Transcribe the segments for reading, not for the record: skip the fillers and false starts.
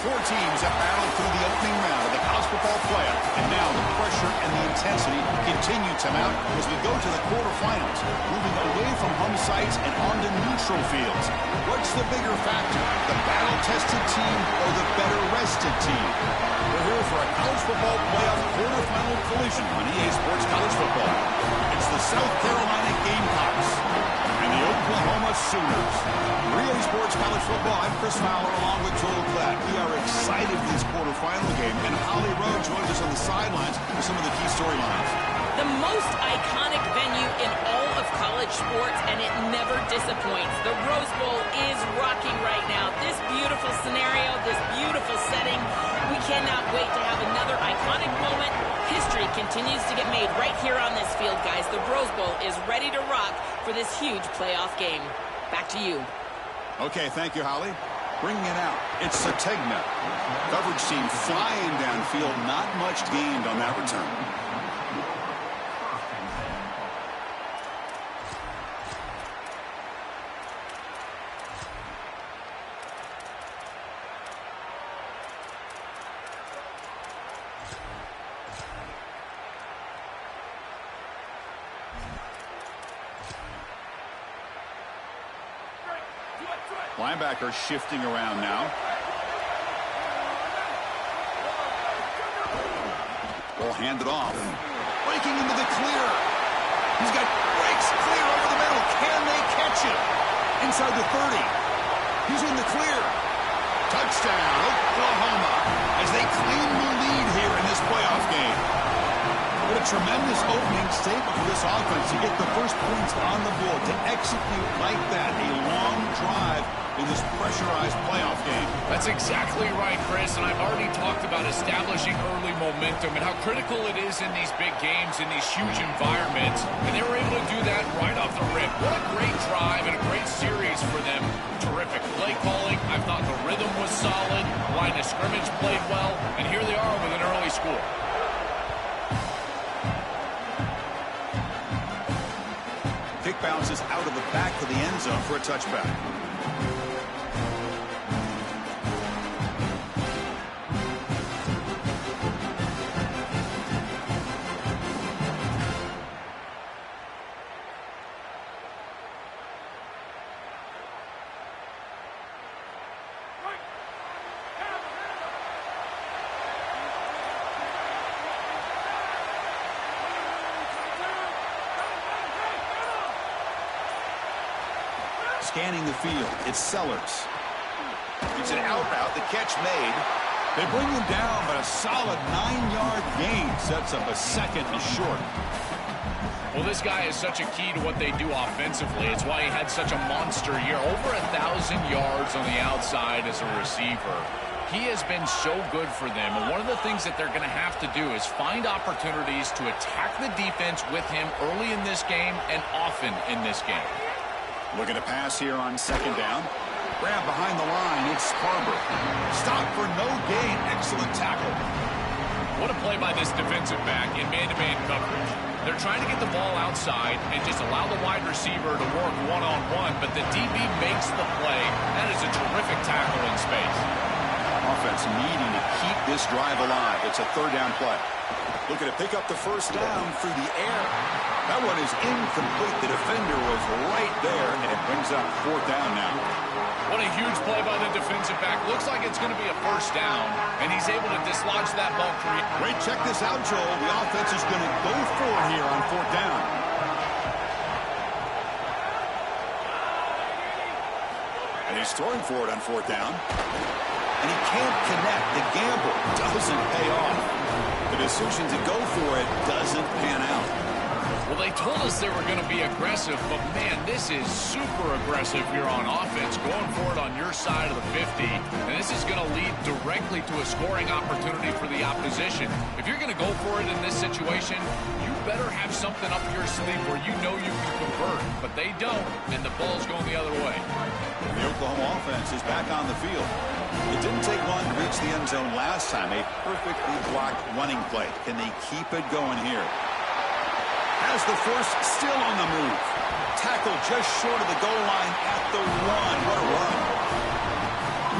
Four teams have battled through the opening round of the college football playoff, and now the pressure and the intensity continue to mount as we go to the quarterfinals, moving away from home sites and onto neutral fields. What's the bigger factor, the battle-tested team or the better-rested team? We're here for a college football playoff quarterfinal collision on EA Sports College Football. It's the South Carolina Gamecocks and the Oklahoma Sooners. For EA Sports College Football, I'm Chris Fowler along with Joel Klatt. We are excited for this quarterfinal game, and Holly Rowe joins us on the sidelines with some of the key storylines. The most iconic venue in all of college sports, and it never disappoints. The Rose Bowl is rocking right now. This beautiful scenario, this beautiful setting. We cannot wait to have another iconic moment. History continues to get made right here on this field, guys. The Rose Bowl is ready to rock for this huge playoff game. Back to you. Okay, thank you, Holly. Bringing it out, it's Sategna. Coverage team flying downfield, not much gained on that return. Linebacker shifting around now. Ball handed off. Breaking into the clear. He's got breaks clear over the middle. Can they catch him? Inside the 30. He's in the clear. Touchdown, Oklahoma, as they claim the lead here in this playoff game. What a tremendous opening statement for this offense to get the first points on the board, to execute like that, a long drive in this pressurized playoff game. That's exactly right, Chris, and I've already talked about establishing early momentum and how critical it is in these big games, in these huge environments, and they were able to do that right off the rip. What a great drive and a great series for them. Terrific play calling. I thought the rhythm was solid. Line of scrimmage played well, and here they are with an early score. Kick bounces out of the back of the end zone for a touchback. Scanning the field, it's Sellers. It's an out route, the catch made. They bring him down, but a solid 9-yard gain sets up a second and short. Well, this guy is such a key to what they do offensively. It's why he had such a monster year. Over 1,000 yards on the outside as a receiver. He has been so good for them, and one of the things that they're going to have to do is find opportunities to attack the defense with him early in this game and often in this game. Looking to pass here on second down. Grab behind the line. It's Farber. Stop for no gain. Excellent tackle. What a play by this defensive back in man-to-man coverage. They're trying to get the ball outside and just allow the wide receiver to work one-on-one, but the DB makes the play. That is a terrific tackle in space. Offense needing to keep this drive alive. It's a third down play. Looking to pick up the first down through the air. That one is incomplete. The defender was right there, and it brings up fourth down now. What a huge play by the defensive back. Looks like it's going to be a first down, and he's able to dislodge that ball. Wait, check this out, Joel. The offense is going to go for it here on fourth down. And he's throwing for it on fourth down. And he can't connect. The gamble doesn't pay off. The decision to go for it doesn't pan out. Well, they told us they were going to be aggressive, but, man, this is super aggressive here on offense, going for it on your side of the 50, and this is going to lead directly to a scoring opportunity for the opposition. If you're going to go for it in this situation, you better have something up your sleeve where you know you can convert, but they don't, and the ball's going the other way. The Oklahoma offense is back on the field. It didn't take long to reach the end zone last time. A perfectly blocked running play. Can they keep it going here? Has the force still on the move. Tackle just short of the goal line at the 1. What a run.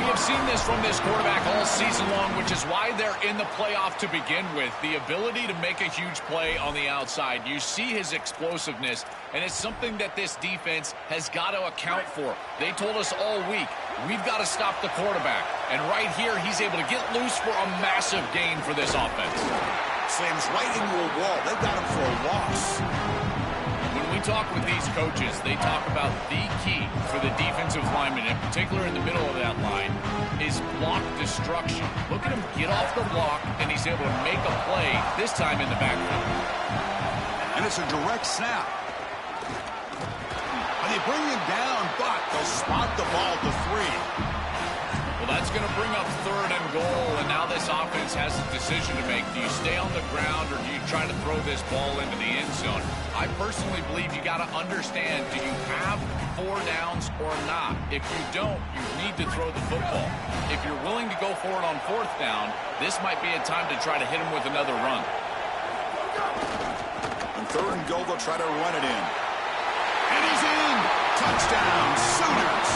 We have seen this from this quarterback all season long, which is why they're in the playoff to begin with. The ability to make a huge play on the outside. You see his explosiveness, and it's something that this defense has got to account for. They told us all week, we've got to stop the quarterback. And right here, he's able to get loose for a massive gain for this offense. Slams right into a wall. They've got him for a loss. When we talk with these coaches, they talk about the key for the defensive lineman, in particular in the middle of that line, is block destruction. Look at him get off the block, and he's able to make a play, this time in the backfield. And it's a direct snap. And they bring him down, but they'll spot the ball to 3. Well, that's going to bring up 3rd and goal, and now this offense has a decision to make. Do you stay on the ground, or do you try to throw this ball into the end zone? I personally believe you got to understand, do you have 4 downs or not? If you don't, you need to throw the football. If you're willing to go for it on 4th down, this might be a time to try to hit him with another run. On 3rd and goal, they'll try to run it in. And he's in! Touchdown, Sooners!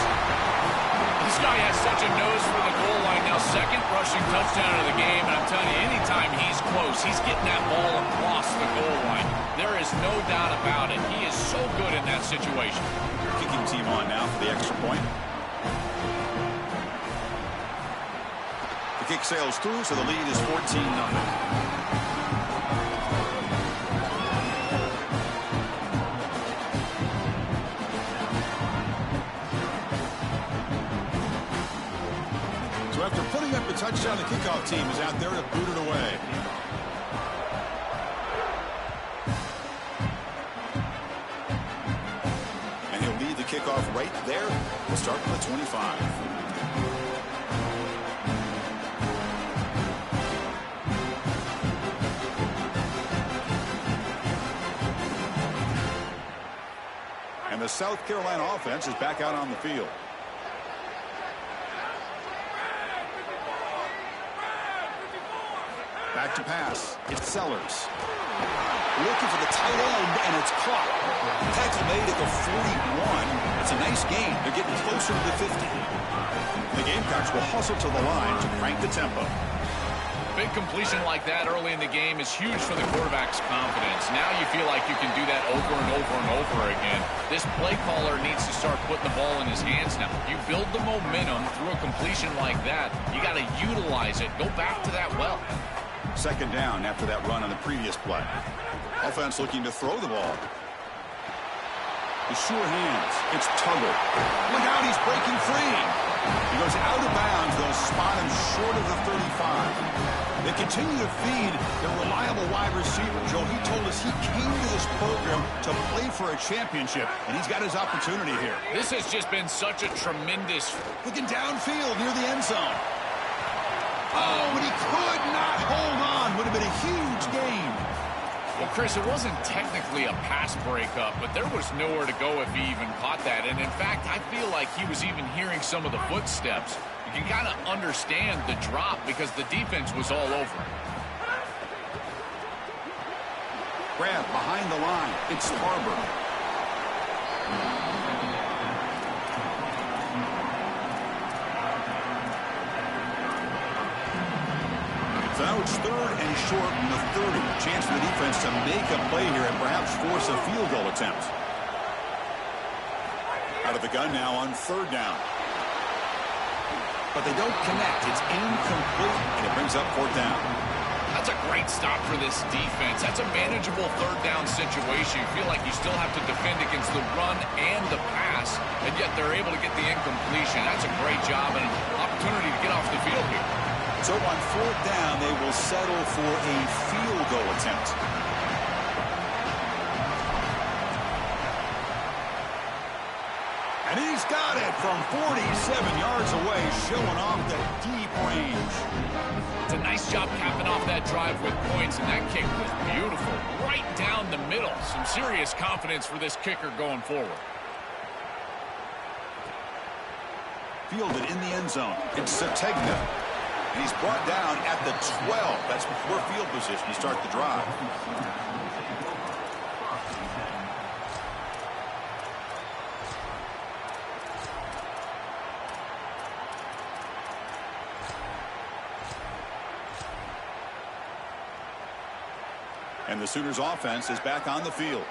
This guy has such a nose for the goal line. Now, 2nd rushing touchdown of the game, and I'm telling you, anytime he's close, he's getting that ball across the goal line. There is no doubt about it. He is so good in that situation. Kicking team on now for the extra point. The kick sails through, so the lead is 14-0. After putting up a touchdown, the kickoff team is out there to boot it away. And he'll lead the kickoff right there. We'll start with the 25. And the South Carolina offense is back out on the field. Back to pass. It's Sellers. Looking for the tight end, and it's caught. Tackle made at the 41. It's a nice gain. They're getting closer to the 50. The Gamecocks will hustle to the line to crank the tempo. Big completion like that early in the game is huge for the quarterback's confidence. Now you feel like you can do that over and over and over again. This play caller needs to start putting the ball in his hands now. You build the momentum through a completion like that. You got to utilize it. Go back to that well. 2nd down after that run on the previous play. Offense looking to throw the ball. The sure hands. It's Tuggle. Look out, he's breaking free. He goes out of bounds. They'll spot him short of the 35. They continue to feed their reliable wide receiver. Joe, he told us he came to this program to play for a championship, and he's got his opportunity here. This has just been such a tremendous... Looking downfield near the end zone. Oh, but he could not hold on. Would have been a huge gain. Well, Chris, it wasn't technically a pass breakup, but there was nowhere to go if he even caught that. And, in fact, I feel like he was even hearing some of the footsteps. You can kind of understand the drop because the defense was all over him. Grab behind the line. It's Harbor. So now it's 3rd and short from the 30. Chance for the defense to make a play here and perhaps force a field goal attempt. Out of the gun now on 3rd down. But they don't connect. It's incomplete, and it brings up 4th down. That's a great stop for this defense. That's a manageable 3rd down situation. You feel like you still have to defend against the run and the pass, and yet they're able to get the incompletion. That's a great job and an opportunity to get off the field here. So on 4th down, they will settle for a field goal attempt. And he's got it from 47 yards away, showing off the deep range. It's a nice job capping off that drive with points, and that kick was beautiful. Right down the middle. Some serious confidence for this kicker going forward. Fielded in the end zone. It's Sategna. And he's brought down at the 12. That's before field position to start the drive. And the Sooners offense is back on the field.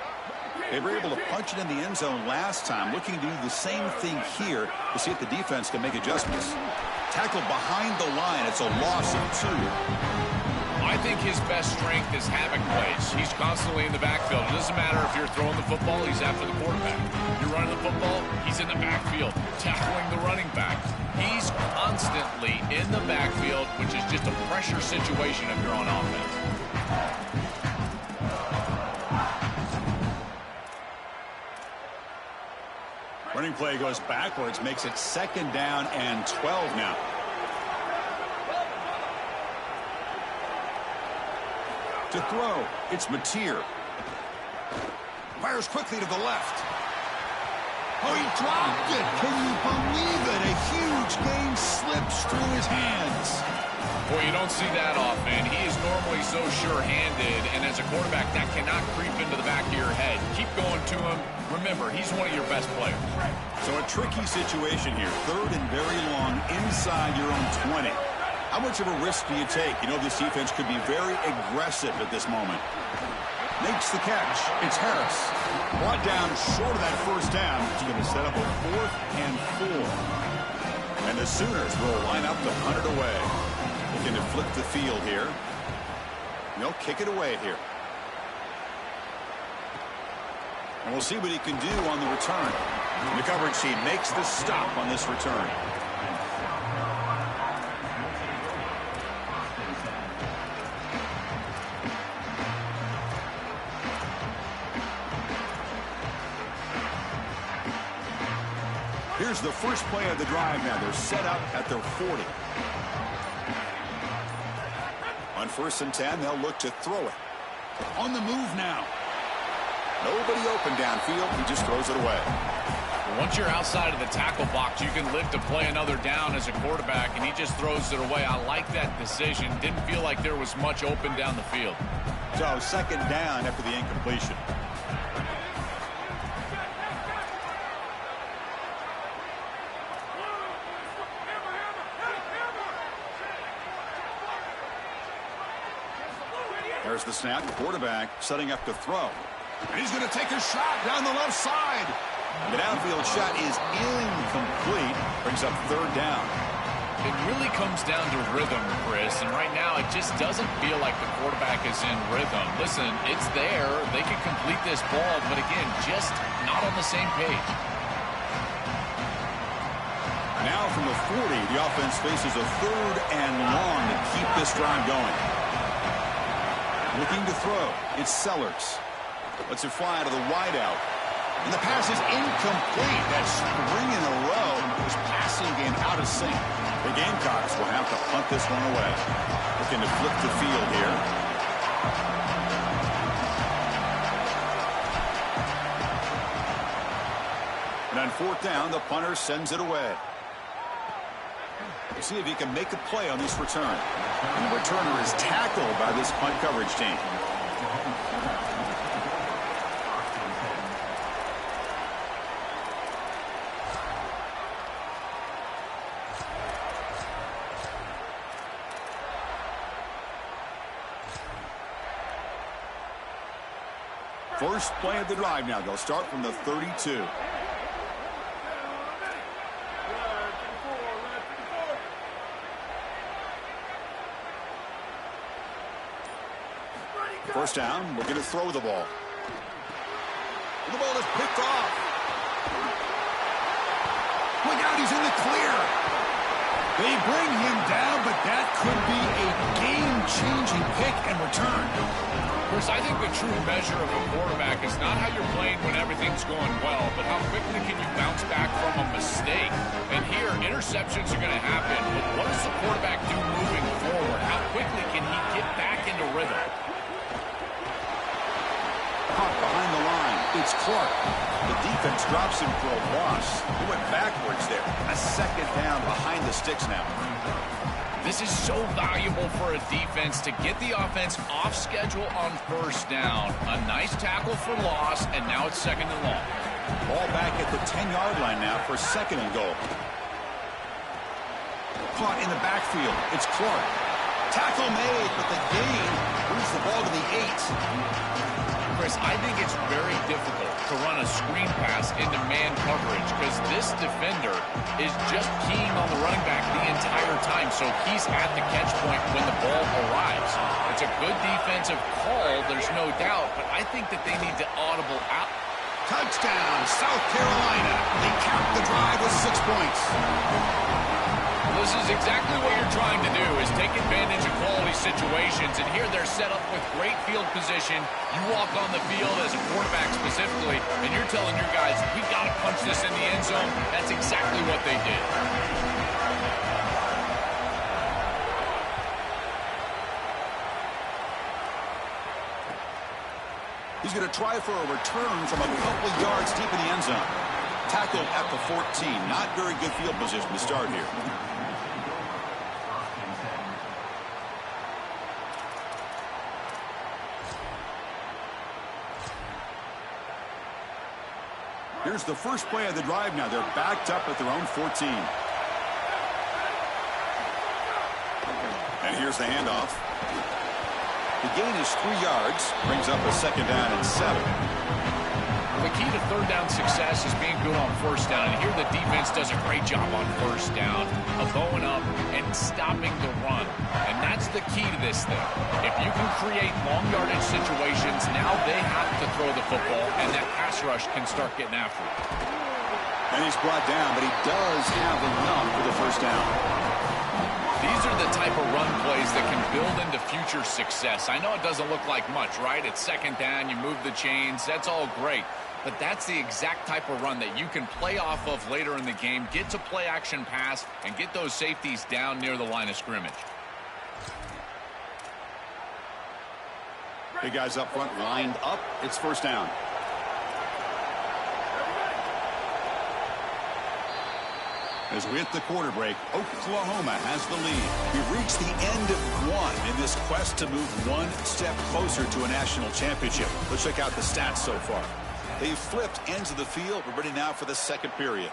They were able to punch it in the end zone last time, looking to do the same thing here to see if the defense can make adjustments. Tackled behind the line. It's a loss of 2. I think his best strength is havoc plays. He's constantly in the backfield. It doesn't matter if you're throwing the football, he's after the quarterback. You're running the football, he's in the backfield, tackling the running back. He's constantly in the backfield, which is just a pressure situation if you're on offense. Running play goes backwards, makes it 2nd down and 12 now. To throw, it's Mateer. Fires quickly to the left. Oh, he dropped it. Can you believe it? A huge gain slips through his hands. Boy, you don't see that often. He is normally so sure-handed, and as a quarterback, that cannot creep into the back of your head. Keep going to him. Remember, he's one of your best players. So a tricky situation here. 3rd and very long inside your own 20. How much of a risk do you take? You know this defense could be very aggressive at this moment. Makes the catch. It's Harris. Brought down short of that 1st down. It's going to set up a 4th and 4. And the Sooners will line up to punt it away. Looking to flip the field here. They'll kick it away here. And we'll see what he can do on the return. The coverage team makes the stop on this return. Here's the first play of the drive now. They're set up at their 40. On 1st and 10, they'll look to throw it. On the move now. Nobody open downfield. He just throws it away. Once you're outside of the tackle box, you can live to play another down as a quarterback, and he just throws it away. I like that decision. Didn't feel like there was much open down the field. So 2nd down after the incompletion. There's the snap. Quarterback setting up to throw. And he's going to take a shot down the left side. The downfield shot is incomplete. Brings up 3rd down. It really comes down to rhythm, Chris, and right now it just doesn't feel like the quarterback is in rhythm. Listen, it's there. They can complete this ball, but again, just not on the same page. Now from the 40, the offense faces a 3rd and long to keep this drive going. Looking to throw. It's Sellers. Lets it fly out of the wideout. And the pass is incomplete. That string in a row. His passing game out of sync. The Gamecocks will have to punt this one away. Looking to flip the field here. And on 4th down, the punter sends it away. We'll see if he can make a play on this return. And the returner is tackled by this punt coverage team. First play of the drive now. They'll start from the 32. First down, looking to throw the ball. The ball is picked off. Look out, he's in the clear. They bring him down, but that could be a game-changing pick and return. Chris, I think the true measure of a quarterback is not how you're playing when everything's going well, but how quickly can you bounce back from a mistake. And here, interceptions are going to happen, but what does the quarterback do moving forward? How quickly can he get back into rhythm? Caught behind the line. It's Clark. The defense drops him for a loss. He went backwards there. A 2nd down behind the sticks now. This is so valuable for a defense to get the offense off schedule on 1st down. A nice tackle for loss, and now it's 2nd and long. Ball back at the 10-yard line now for 2nd and goal. Caught in the backfield. It's Clark. Tackle made, but the gain moves the ball to the 8. Chris, I think it's very difficult to run a screen pass into man coverage because this defender is just keying on the running back the entire time, so he's at the catch point when the ball arrives. It's a good defensive call, there's no doubt, but I think that they need to audible out. Touchdown, South Carolina. They cap the drive with 6 points. This is exactly what you're trying to do, is take advantage of quality situations. And here they're set up with great field position. You walk on the field as a quarterback specifically, and you're telling your guys, we got to punch this in the end zone. That's exactly what they did. He's going to try for a return from a couple yards deep in the end zone. Tackled at the 14. Not very good field position to start here. Here's the first play of the drive now. They're backed up at their own 14. And here's the handoff. The gain is 3 yards. Brings up a 2nd down and 7. The key to third down success is being good on first down. And here the defense does a great job on first down of going up and stopping the run. And that's the key to this thing. If you can create long yardage situations, now they have to throw the football, and that pass rush can start getting after it. And he's brought down, but he does have enough for the first down. These are the type of run plays that can build into future success. I know it doesn't look like much, right? It's 2nd down, you move the chains, that's all great. But that's the exact type of run that you can play off of later in the game, get to play action pass, and get those safeties down near the line of scrimmage. Big guys up front lined up. It's first down. As we hit the quarter break, Oklahoma has the lead. We've reached the end of one in this quest to move one step closer to a national championship. Let's check out the stats so far. They've flipped ends of the field. We're ready now for the second period.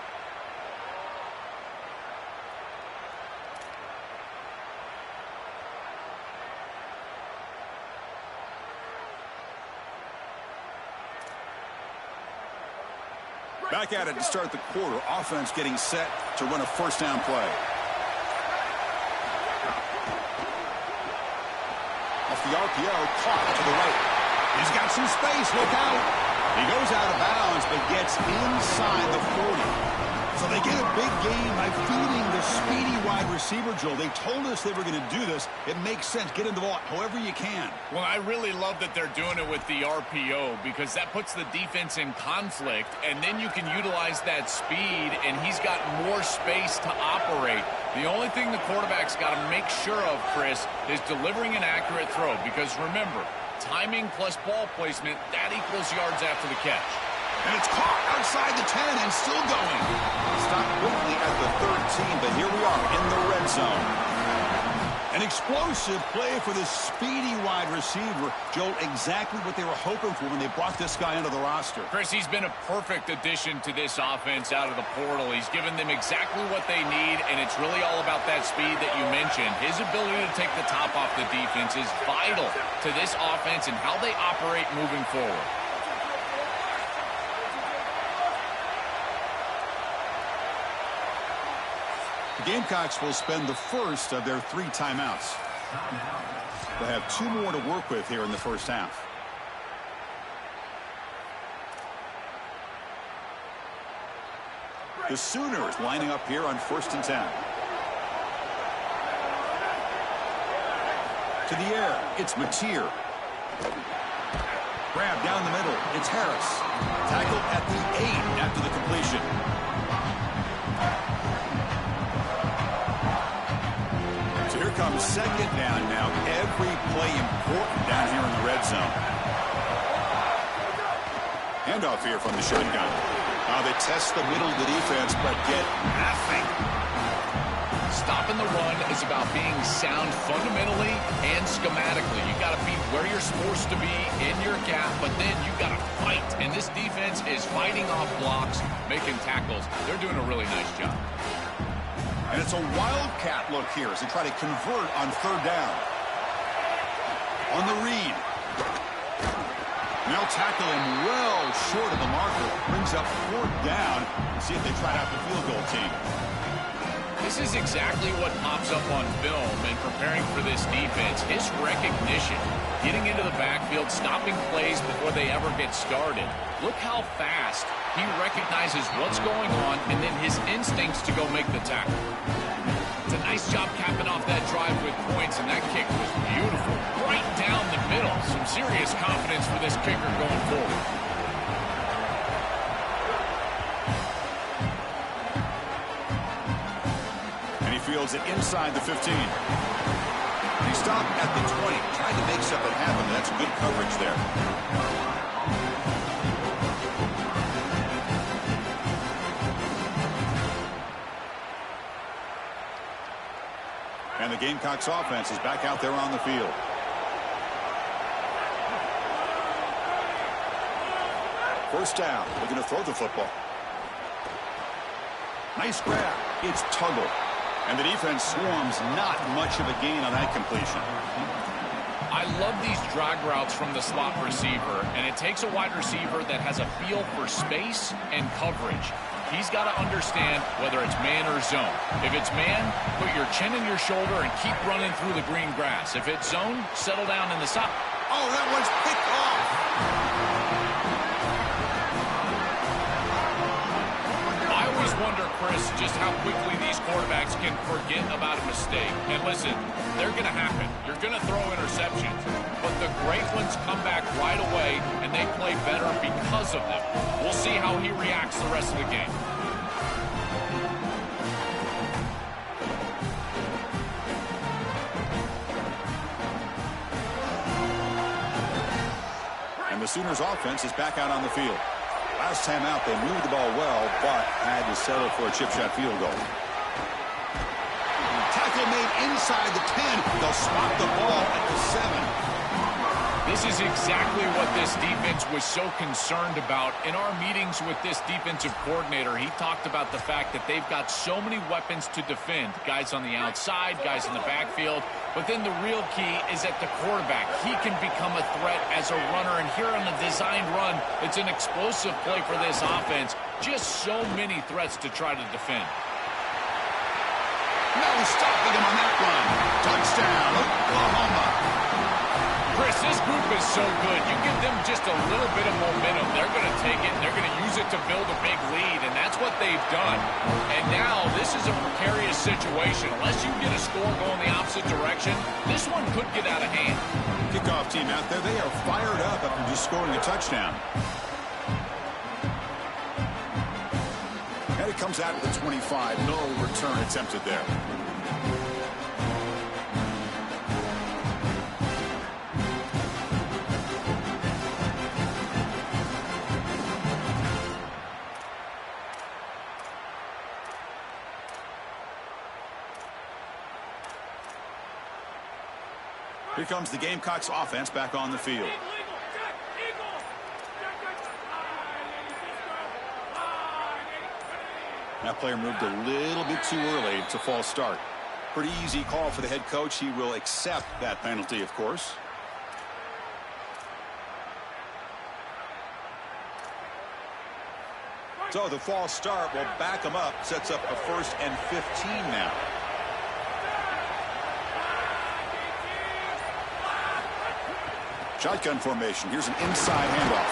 Back at it to start the quarter. Offense getting set to run a first down play. Off the RPO, caught to the right. He's got some space. Look out. He goes out of bounds, but gets inside the 40. So they get a big gain by feeding the speedy wide receiver, Joel. They told us they were going to do this. It makes sense. Get him the ball however you can. Well, I really love that they're doing it with the RPO because that puts the defense in conflict, and then you can utilize that speed, and he's got more space to operate. The only thing the quarterback's got to make sure of, Chris, is delivering an accurate throw because, remember, timing plus ball placement, that equals yards after the catch. And it's caught outside the 10 and still going. Stopped quickly at the 13, but here we are in the red zone. An explosive play for this speedy wide receiver. Joe, exactly what they were hoping for when they brought this guy into the roster. Chris, he's been a perfect addition to this offense out of the portal. He's given them exactly what they need, and it's really all about that speed that you mentioned. His ability to take the top off the defense is vital to this offense and how they operate moving forward. The Gamecocks will spend the first of their 3 timeouts. They'll have 2 more to work with here in the first half. The Sooners lining up here on 1st and 10. To the air, it's Mateer. Grab down the middle, it's Harris. Tackled at the 8 after the completion. So here comes 2nd down now. Every play important down here in the red zone. Handoff here from the shotgun. They test the middle of the defense, but get nothing. Stopping the run is about being sound fundamentally and schematically. You got to be where you're supposed to be in your gap, but then you got to fight. And this defense is fighting off blocks, making tackles. They're doing a really nice job. And it's a wildcat look here as they try to convert on third down. On the read. They'll tackle him well short of the marker. Brings up fourth down. Let's see if they try out the field goal team. This is exactly what pops up on film and preparing for this defense. His recognition, getting into the backfield, stopping plays before they ever get started. Look how fast he recognizes what's going on and then his instincts to go make the tackle. It's a nice job capping off that drive with points, and that kick was beautiful. Right down the middle. Some serious confidence for this kicker going forward. Fields it inside the 15. He stopped at the 20, trying to make something happen. That's good coverage there. And the Gamecocks offense is back out there on the field. First down. They're going to throw the football. Nice grab. It's Tuggle. And the defense swarms, not much of a gain on that completion. I love these drag routes from the slot receiver, and it takes a wide receiver that has a feel for space and coverage. He's got to understand whether it's man or zone. If it's man, put your chin in your shoulder and keep running through the green grass. If it's zone, settle down in the side. Oh, that one's picked off. Wonder, Chris, just how quickly these quarterbacks can forget about a mistake. And listen, they're going to happen. You're going to throw interceptions. But the great ones come back right away, and they play better because of them. We'll see how he reacts the rest of the game. And the Sooners offense is back out on the field. Last time out, they moved the ball well, but had to settle for a chip shot field goal. Tackle made inside the 10. They'll swap the ball at the 7. This is exactly what this defense was so concerned about. In our meetings with this defensive coordinator, he talked about the fact that they've got so many weapons to defend. Guys on the outside, guys in the backfield. But then the real key is at the quarterback. He can become a threat as a runner. And here on the designed run, it's an explosive play for this offense. Just so many threats to try to defend. No stopping him on that run. Touchdown, Oklahoma. Chris, this group is so good. You give them just a little bit of momentum. They're going to take it, and they're going to use it to build a big lead, and that's what they've done. And now this is a precarious situation. Unless you get a score going the opposite direction, this one could get out of hand. Kickoff team out there, they are fired up after just scoring a touchdown. And it comes out to the 25. No return attempted there. Here comes the Gamecocks offense back on the field. That player moved a little bit too early. It's a false start. Pretty easy call for the head coach. He will accept that penalty, of course. So the false start will back him up. Sets up a 1st and 15 now. Shotgun formation. Here's an inside handoff.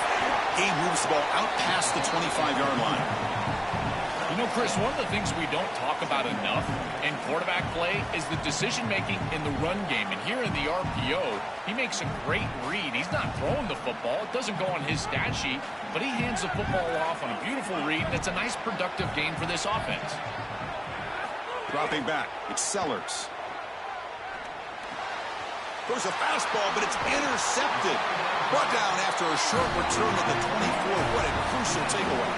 Gabe moves the ball out past the 25-yard line. You know, Chris, one of the things we don't talk about enough in quarterback play is the decision-making in the run game. And here in the RPO, he makes a great read. He's not throwing the football. It doesn't go on his stat sheet, but he hands the football off on a beautiful read, and it's a nice productive game for this offense. Dropping back, it's Sellers. There's a fastball, but it's intercepted. Brought down after a short return at the 24. What a crucial takeaway.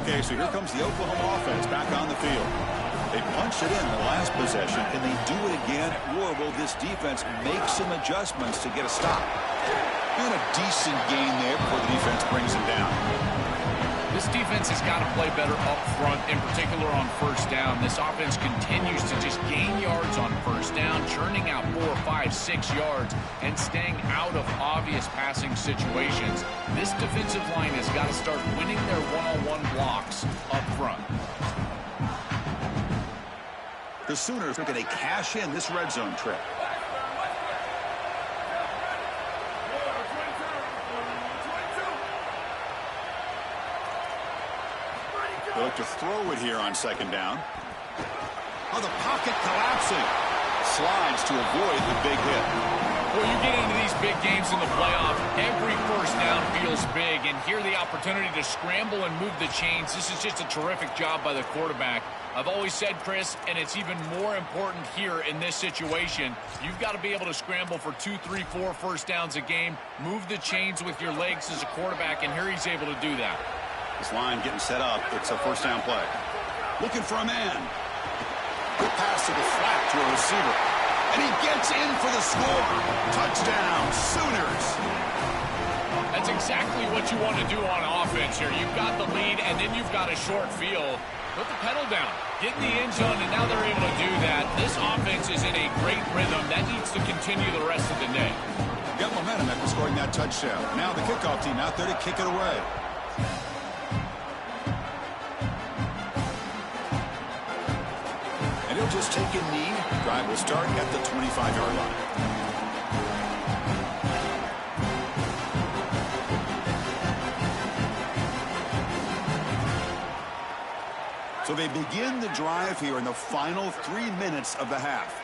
Okay, so here comes the Oklahoma offense back on the field. They punched it in the last possession. Can they do it again, or will this defense make some adjustments to get a stop? And a decent gain there before the defense brings him down. This defense has got to play better up front, in particular on first down. This offense continues to just gain yards on first down, churning out 4, 5, 6 yards, and staying out of obvious passing situations. This defensive line has got to start winning their one-on-one blocks up front. The Sooners are going to cash in this red zone trip. They look to throw it here on second down. Oh, the pocket collapsing. Slides to avoid the big hit. Well, you get into these big games in the playoff, every first down feels big, and here the opportunity to scramble and move the chains. This is just a terrific job by the quarterback. I've always said, Chris, and it's even more important here in this situation, you've got to be able to scramble for 2, 3, 4 first downs a game, move the chains with your legs as a quarterback, and here he's able to do that. This line getting set up. It's a first down play. Looking for a man. Good pass to the flat to a receiver. And he gets in for the score. Touchdown, Sooners. That's exactly what you want to do on offense here. You've got the lead, and then you've got a short field. Put the pedal down. Get in the end zone, and now they're able to do that. This offense is in a great rhythm. That needs to continue the rest of the day. Got momentum after scoring that touchdown. Now the kickoff team out there to kick it away. And he'll just take a knee. Drive will start at the 25-yard line. So they begin the drive here in the final 3 minutes of the half.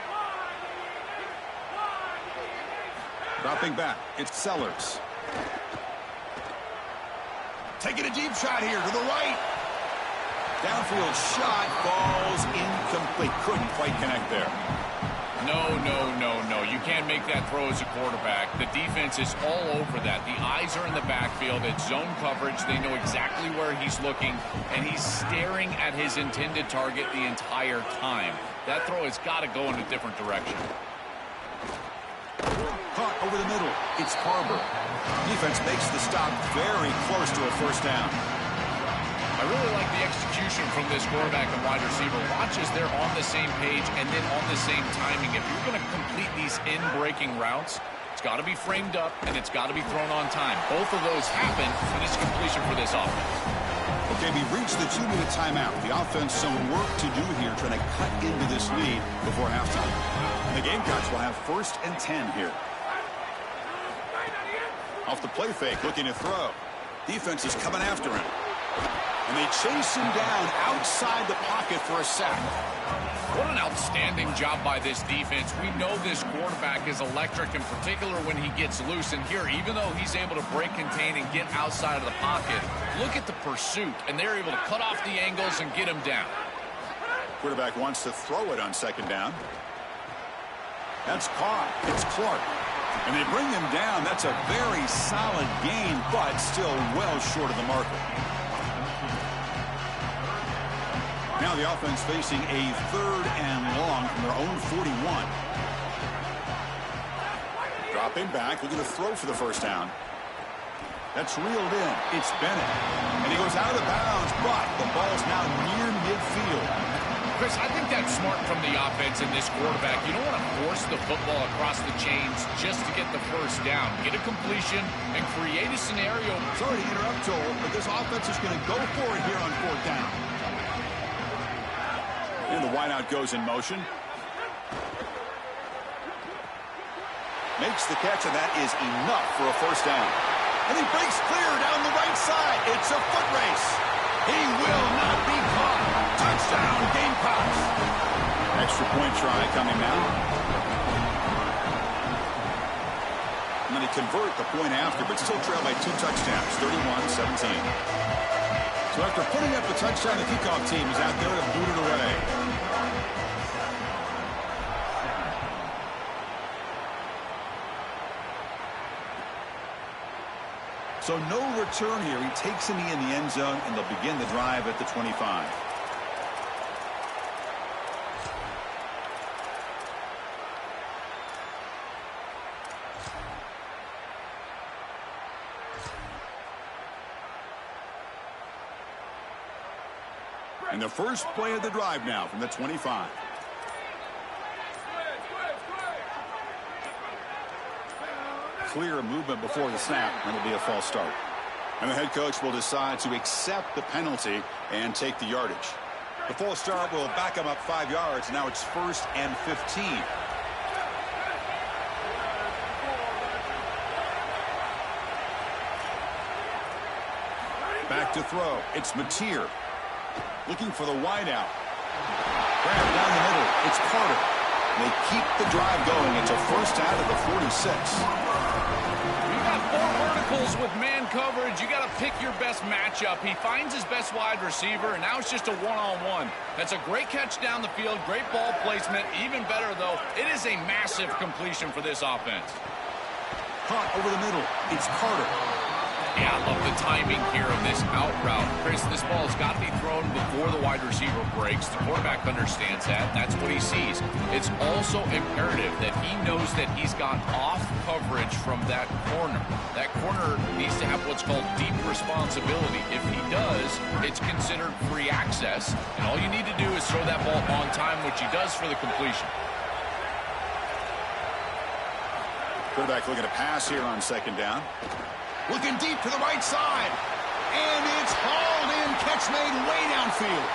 Dropping back, it's Sellers. Taking a deep shot here to the right. Downfield shot falls incomplete. Couldn't quite connect there. No. You can't make that throw as a quarterback. The defense is all over that. The eyes are in the backfield. It's zone coverage. They know exactly where he's looking, and he's staring at his intended target the entire time. That throw has got to go in a different direction. Caught over the middle. It's Harbor. Defense makes the stop very close to a first down. I really like the execution from this quarterback and wide receiver. Watch as they're on the same page and then on the same timing. If you're going to complete these in-breaking routes, it's got to be framed up and it's got to be thrown on time. Both of those happen, and it's completion for this offense. Okay, we've reached the 2-minute timeout. The offense some work to do here, trying to cut into this lead before halftime. The Gamecocks will have 1st and 10 here. Off the play fake, looking to throw. Defense is coming after him. And they chase him down outside the pocket for a sack. What an outstanding job by this defense. We know this quarterback is electric, in particular when he gets loose. And here, even though he's able to break, contain, and get outside of the pocket, look at the pursuit. And they're able to cut off the angles and get him down. Quarterback wants to throw it on second down. That's caught. It's Clark. And they bring him down. That's a very solid gain, but still well short of the marker. Now the offense facing a 3rd and long from their own 41. Dropping back, looking to throw for the first down. That's reeled in. It's Bennett. And he goes out of bounds, but the ball's now near midfield. Chris, I think that's smart from the offense and this quarterback. You don't want to force the football across the chains just to get the first down. Get a completion and create a scenario. Sorry to interrupt, Joel, but this offense is going to go for it here on 4th down. And the wideout goes in motion. Makes the catch, and that is enough for a first down. And he breaks clear down the right side. It's a foot race. He will not be caught. Touchdown, Gamecocks. Extra point try coming now. And then he convert the point after, but still trail by 2 touchdowns, 31-17. So after putting up a touchdown, the kickoff team is out there to boot it away. So no return here. He takes a knee in the end zone, and they'll begin the drive at the 25. And the first play of the drive now from the 25. Clear movement before the snap, and it'll be a false start. And the head coach will decide to accept the penalty and take the yardage. The false start will back him up 5 yards. Now it's 1st and 15. Back to throw. It's Mateer. Looking for the wideout. Grab down the middle. It's Carter. They keep the drive going. It's a first out of the 46. You got 4 verticals with man coverage. You got to pick your best matchup. He finds his best wide receiver, and now it's just a one-on-one. That's a great catch down the field. Great ball placement. Even better, though, it is a massive completion for this offense. Caught over the middle. It's Carter. Yeah, I love the timing here of this out route. Chris, this ball has got to be thrown before the wide receiver breaks. The quarterback understands that. That's what he sees. It's also imperative that he knows that he's got off coverage from that corner. That corner needs to have what's called deep responsibility. If he does, it's considered free access. And all you need to do is throw that ball on time, which he does for the completion. Quarterback looking to pass here on 2nd down. Looking deep to the right side. And it's hauled in. Catch made way downfield.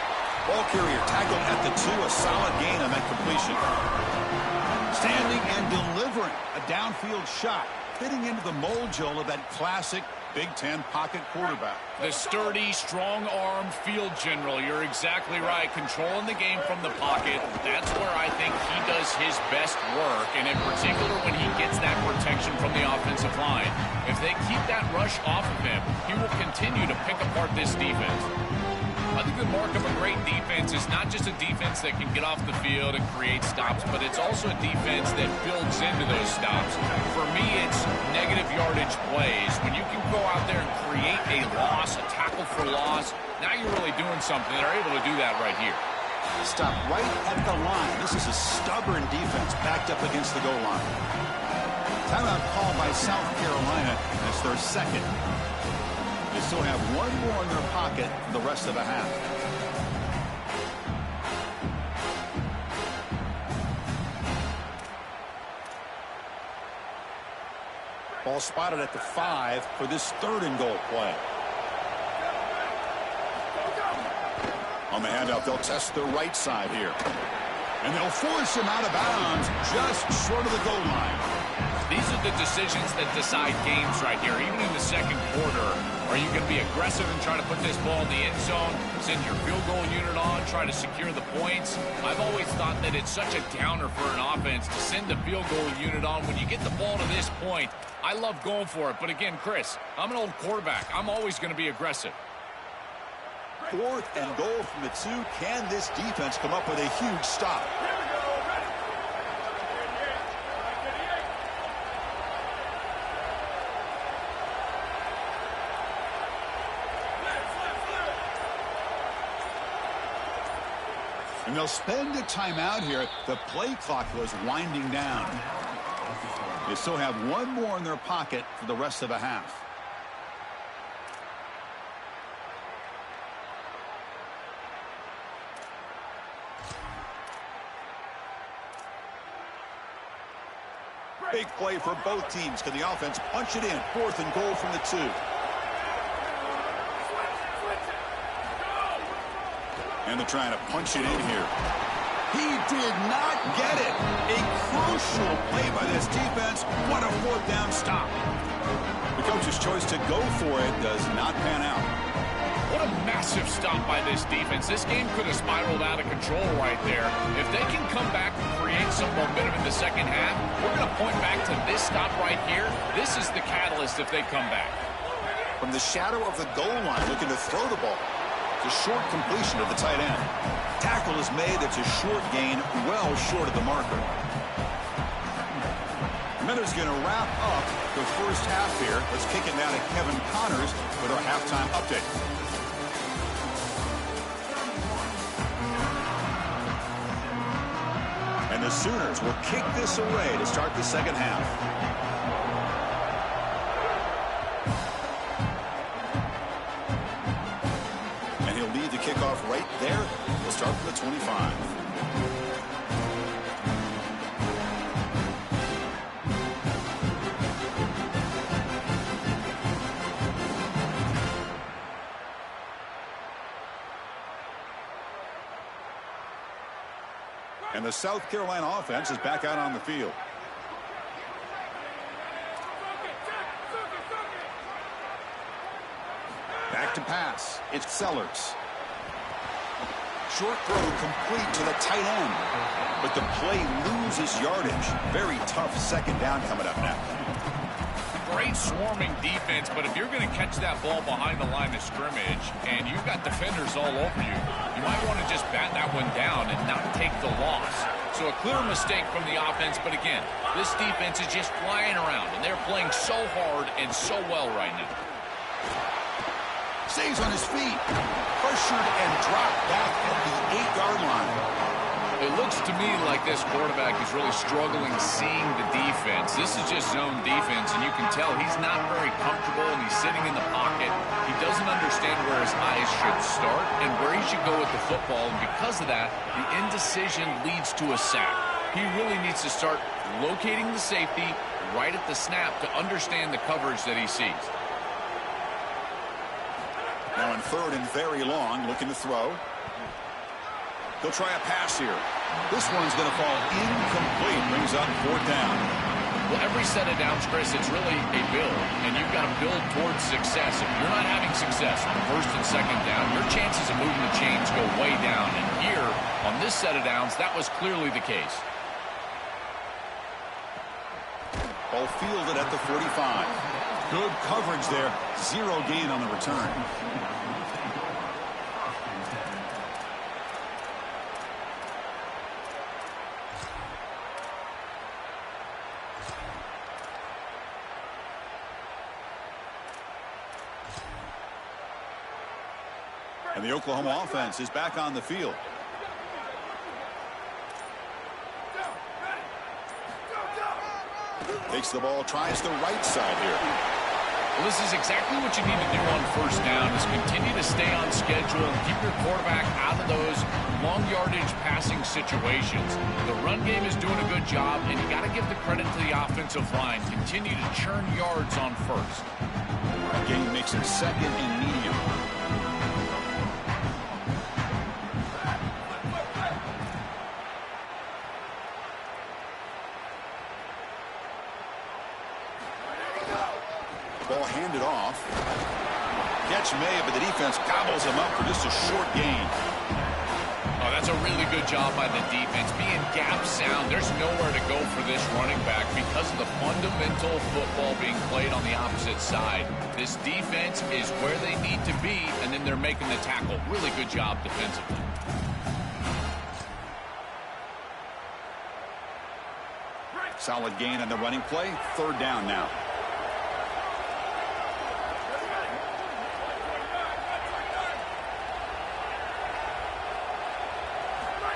Ball carrier tackled at the 2. A solid gain on that completion. Standing and delivering a downfield shot. Fitting into the mold, Joel, of that classic Big Ten pocket quarterback. The sturdy, strong-arm field general. You're exactly right. Controlling the game from the pocket. That's where I think he does his best work, and in particular when he gets that protection from the offensive line. If they keep that rush off of him, he will continue to pick apart this defense. I think the mark of a great defense is not just a defense that can get off the field and create stops, but it's also a defense that builds into those stops. For me, it's negative yardage plays. When you can go out there and create a loss, a tackle for loss, now you're really doing something. They're able to do that right here. Stop right at the line. This is a stubborn defense backed up against the goal line. Timeout called by South Carolina. It's their 2nd. They still have 1 more in their pocket for the rest of the half. Ball spotted at the 5 for this 3rd and goal play. On the handout, they'll test the right side here. And they'll force him out of bounds just short of the goal line. These are the decisions that decide games right here. Even in the 2nd quarter, are you going to be aggressive and try to put this ball in the end zone, send your field goal unit on, try to secure the points? I've always thought that it's such a downer for an offense to send the field goal unit on. When you get the ball to this point, I love going for it. But again, Chris, I'm an old quarterback. I'm always going to be aggressive. 4th and goal from the 2. Can this defense come up with a huge stop? And they'll spend a timeout here. The play clock was winding down. They still have 1 more in their pocket for the rest of the half. Big play for both teams. Can the offense punch it in? 4th and goal from the 2. And they're trying to punch it in here. He did not get it. A crucial play by this defense. What a 4th down stop. The coach's choice to go for it does not pan out. What a massive stop by this defense. This game could have spiraled out of control right there. If they can come back and create some momentum in the 2nd half, we're going to point back to this stop right here. This is the catalyst if they come back. From the shadow of the goal line, looking to throw the ball. It's a short completion of the tight end. Tackle is made. That's a short gain, well short of the marker. Miller's going to wrap up the first half here. Let's kick it now to Kevin Connors with our halftime update. And the Sooners will kick this away to start the 2nd half. Kickoff right there start from the 25. And the South Carolina offense is back out on the field. Back to pass. It's Sellers. Short throw complete to the tight end. But the play loses yardage. Very tough second down coming up now. Great swarming defense, but if you're going to catch that ball behind the line of scrimmage and you've got defenders all over you, you might want to just bat that one down and not take the loss. So a clear mistake from the offense, but again, this defense is just flying around, and they're playing so hard and so well right now. Stays on his feet. Pressured and dropped back at the 8-yard line. It looks to me like this quarterback is really struggling seeing the defense. This is just zone defense, and you can tell he's not very comfortable, and he's sitting in the pocket. He doesn't understand where his eyes should start and where he should go with the football, and because of that, the indecision leads to a sack. He really needs to start locating the safety right at the snap to understand the coverage that he sees. Now in third and very long, looking to throw. He'll try a pass here. This one's going to fall incomplete. Brings up fourth down. Well, every set of downs, Chris, it's really a build, and you've got to build towards success. If you're not having success on first and second down, your chances of moving the chains go way down. And here, on this set of downs, that was clearly the case. Ball fielded at the 45. Good coverage there. Zero gain on the return. And the Oklahoma offense is back on the field. Takes the ball, tries the right side here. Well, this is exactly what you need to do on first down, is continue to stay on schedule and keep your quarterback out of those long yardage passing situations. The run game is doing a good job, and you got to give the credit to the offensive line. Continue to churn yards on first. Gain makes it second and medium. Ball handed off. Catch made, but the defense gobbles him up for just a short gain. Oh, that's a really good job by the defense. Being gap sound, there's nowhere to go for this running back because of the fundamental football being played on the opposite side. This defense is where they need to be, and then they're making the tackle. Really good job defensively. Solid gain on the running play. Third down now.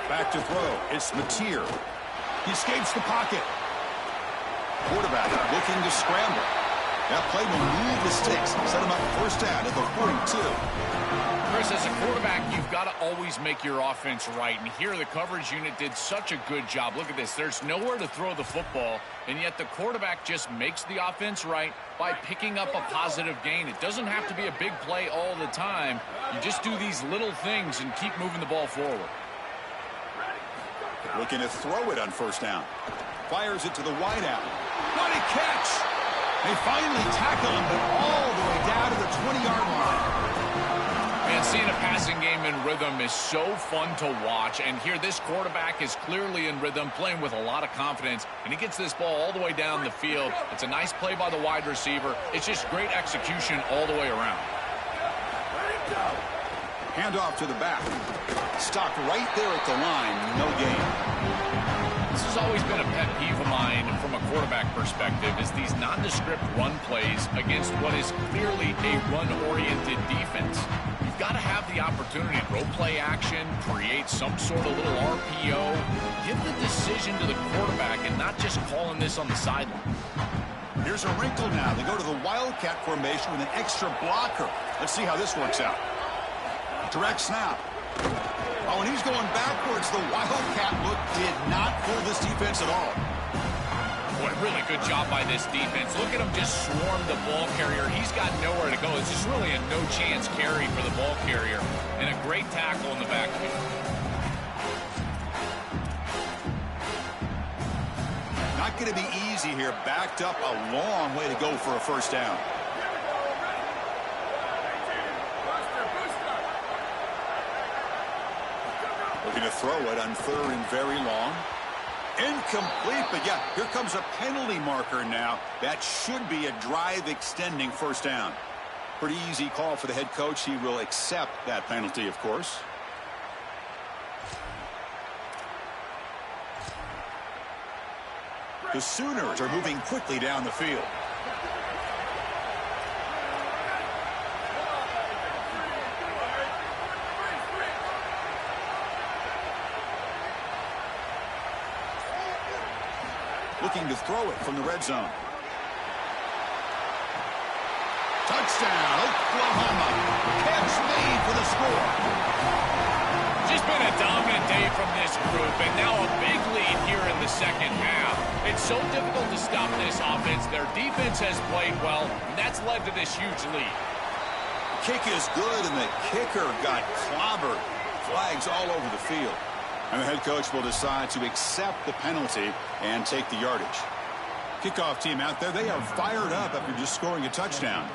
Back to throw. It's Mateer. He escapes the pocket. Quarterback looking to scramble. That play will move the sticks. Set him up first down at the 42. Chris, as a quarterback, you've got to always make your offense right. And here the coverage unit did such a good job. Look at this. There's nowhere to throw the football, and yet the quarterback just makes the offense right by picking up a positive gain. It doesn't have to be a big play all the time. You just do these little things and keep moving the ball forward. Looking to throw it on first down. Fires it to the wideout. What a catch! They finally tackle him, but all the way down to the 20-yard line. Man, seeing a passing game in rhythm is so fun to watch. And here, this quarterback is clearly in rhythm, playing with a lot of confidence. And he gets this ball all the way down the field. It's a nice play by the wide receiver. It's just great execution all the way around. Handoff to the back. Stopped right there at the line. No gain. This has always been a pet peeve of mine from a quarterback perspective, is these nondescript run plays against what is clearly a run-oriented defense. You've got to have the opportunity to throw play action, create some sort of little RPO, give the decision to the quarterback and not just calling this on the sideline. Here's a wrinkle now. They go to the Wildcat formation with an extra blocker. Let's see how this works out. Direct snap. Oh, and he's going backwards. The Wildcat look did not fool this defense at all. Boy, really good job by this defense. Look at him just swarm the ball carrier. He's got nowhere to go. It's just really a no-chance carry for the ball carrier. And a great tackle in the backfield. Not going to be easy here. Backed up a long way to go for a first down. Looking to throw it on 3rd and very long. Incomplete, but yeah, here comes a penalty marker now. That should be a drive-extending first down. Pretty easy call for the head coach. He will accept that penalty, of course. The Sooners are moving quickly down the field. Looking to throw it from the red zone. Touchdown, Oklahoma. Catch made for the score. Just been a dominant day from this group, and now a big lead here in the second half. It's so difficult to stop this offense. Their defense has played well, and that's led to this huge lead. Kick is good, and the kicker got clobbered. Flags all over the field. And the head coach will decide to accept the penalty and take the yardage. Kickoff team out there, they are fired up after just scoring a touchdown.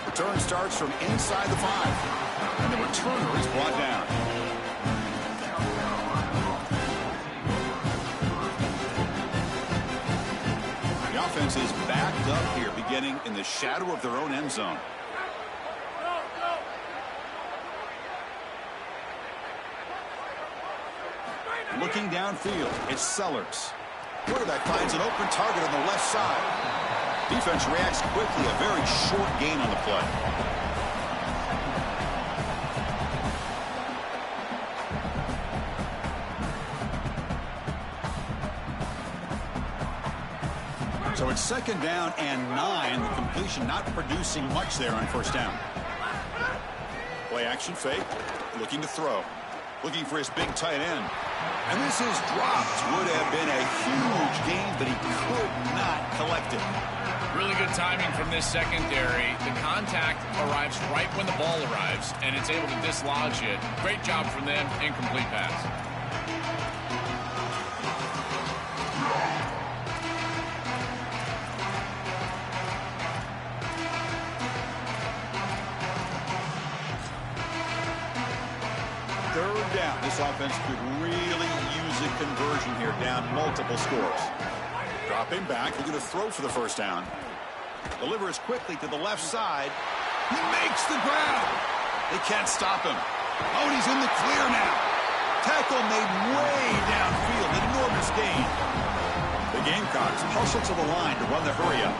Return starts from inside the 5. And the returner is brought down. The offense is backed up here, beginning in the shadow of their own end zone. Looking downfield, it's Sellers. Quarterback finds an open target on the left side. Defense reacts quickly, a very short gain on the play. So it's 2nd down and 9. The completion not producing much there on first down. Play action fake. Looking to throw. Looking for his big tight end. And this is dropped. Would have been a huge gain, but he could not collect it. Really good timing from this secondary. The contact arrives right when the ball arrives, and it's able to dislodge it. Great job from them. Incomplete pass. Third down. This offense could really use a conversion here, down multiple scores. Dropping back, looking to throw for the first down. Delivers quickly to the left side. He makes the grab. They can't stop him. Oh, and he's in the clear now. Tackle made way downfield. Enormous gain. The Gamecocks hustle to the line to run the hurry-up.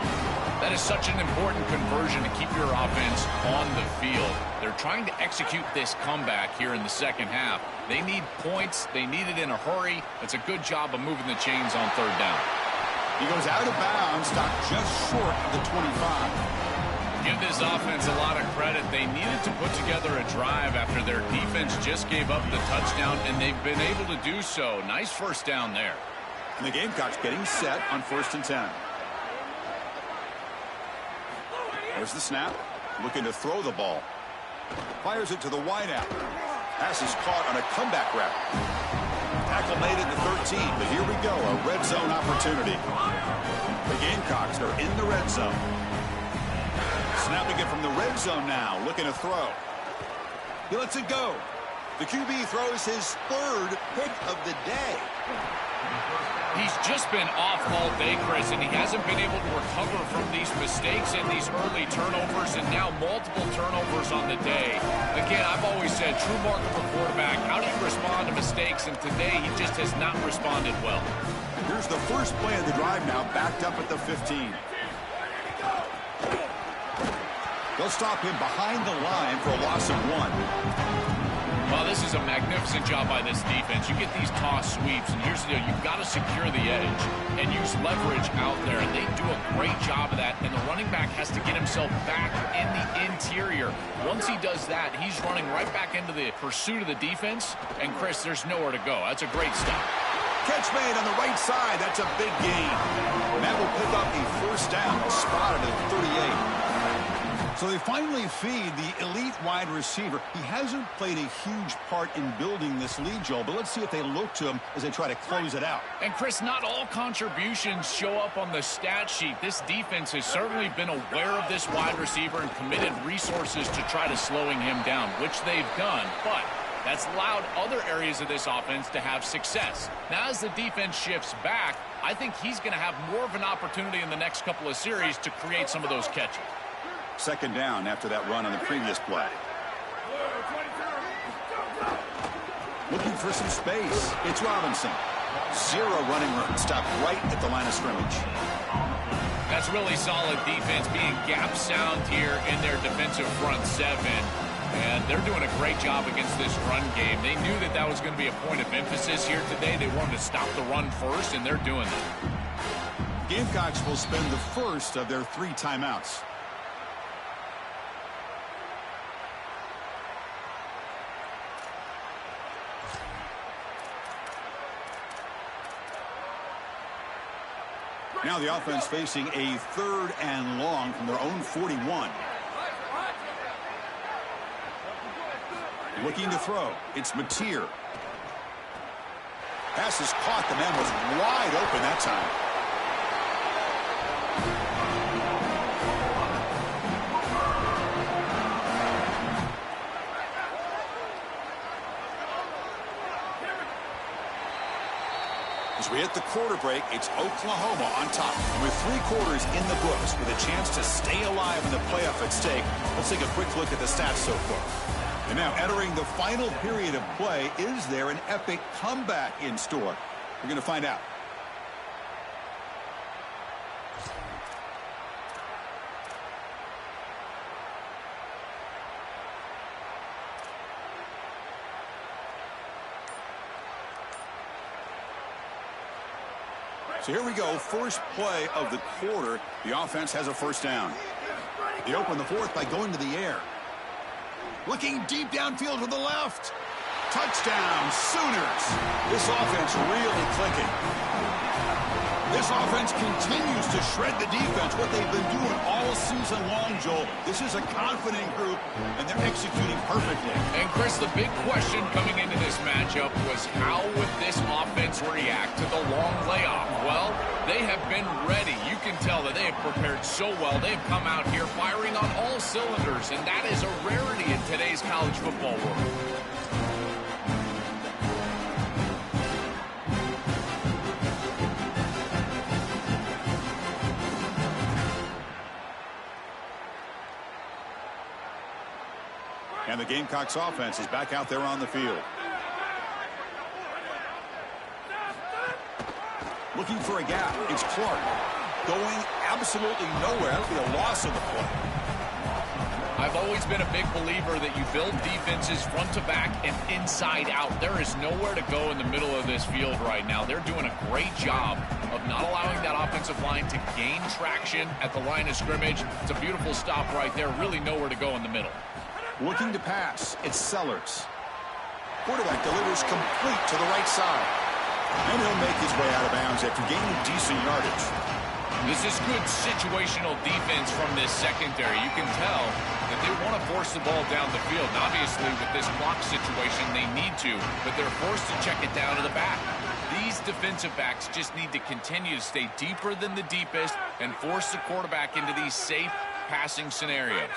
That is such an important conversion to keep your offense on the field. They're trying to execute this comeback here in the second half. They need points. They need it in a hurry. It's a good job of moving the chains on third down. He goes out of bounds, stopped just short of the 25. Give this offense a lot of credit. They needed to put together a drive after their defense just gave up the touchdown, and they've been able to do so. Nice first down there. And the Gamecocks getting set on 1st and 10. There's the snap. Looking to throw the ball. Fires it to the wideout. Pass is caught on a comeback route. Tackle made at the 13, but here we go, a red zone opportunity. The Gamecocks are in the red zone. Snapping it from the red zone now, looking to throw. He lets it go. The QB throws his 3rd pick of the day. He's just been off all day, Chris, and he hasn't been able to recover from these mistakes and these early turnovers, and now multiple turnovers on the day. Again, I've always said, true mark of a quarterback, how do you respond to mistakes? And today, he just has not responded well. Here's the first play of the drive now, backed up at the 15. They'll stop him behind the line for a loss of 1. Well, this is a magnificent job by this defense. You get these toss sweeps, and here's the deal. You've got to secure the edge and use leverage out there, and they do a great job of that, and the running back has to get himself back in the interior. Once he does that, he's running right back into the pursuit of the defense, and, Chris, there's nowhere to go. That's a great stop. Catch made on the right side. That's a big gain. And that will pick up a first down, spotted at 38. So they finally feed the elite wide receiver. He hasn't played a huge part in building this lead, Joel, but let's see if they look to him as they try to close it out. And, Chris, not all contributions show up on the stat sheet. This defense has certainly been aware of this wide receiver and committed resources to try to slowing him down, which they've done, but that's allowed other areas of this offense to have success. Now, as the defense shifts back, I think he's going to have more of an opportunity in the next couple of series to create some of those catches. Second down after that run on the previous play. Looking for some space. It's Robinson. Zero running room. Stopped right at the line of scrimmage. That's really solid defense, being gap sound here in their defensive front seven. And they're doing a great job against this run game. They knew that that was going to be a point of emphasis here today. They wanted to stop the run first, and they're doing that. Gamecocks will spend the first of their 3 timeouts. Now the offense facing a 3rd and long from their own 41. Looking to throw. It's Mateer. Pass is caught. The man was wide open that time. As we hit the quarter break, it's Oklahoma on top. And with 3 quarters in the books with a chance to stay alive in the playoff at stake, let's take a quick look at the stats so far. And now entering the final period of play, is there an epic comeback in store? We're going to find out. So here we go, first play of the quarter. The offense has a first down. They open the 4th by going to the air. Looking deep downfield to the left. Touchdown, Sooners. This offense really clicking. This offense continues to shred the defense, what they've been doing all season long, Joel. This is a confident group, and they're executing perfectly. And, Chris, the big question coming into this matchup was how would this offense react to the long layoff? Well, they have been ready. You can tell that they have prepared so well. They've come out here firing on all cylinders, and that is a rarity in today's college football world. And the Gamecocks offense is back out there on the field. Looking for a gap. It's Clark. Going absolutely nowhere. That'll be a loss of the play. I've always been a big believer that you build defenses front to back and inside out. There is nowhere to go in the middle of this field right now. They're doing a great job of not allowing that offensive line to gain traction at the line of scrimmage. It's a beautiful stop right there. Really nowhere to go in the middle. Looking to pass. It's Sellers. Quarterback delivers complete to the right side. And he'll make his way out of bounds after gaining decent yardage. This is good situational defense from this secondary. You can tell that they want to force the ball down the field. And obviously, with this clock situation, they need to, but they're forced to check it down to the back. These defensive backs just need to continue to stay deeper than the deepest and force the quarterback into these safe passing scenarios.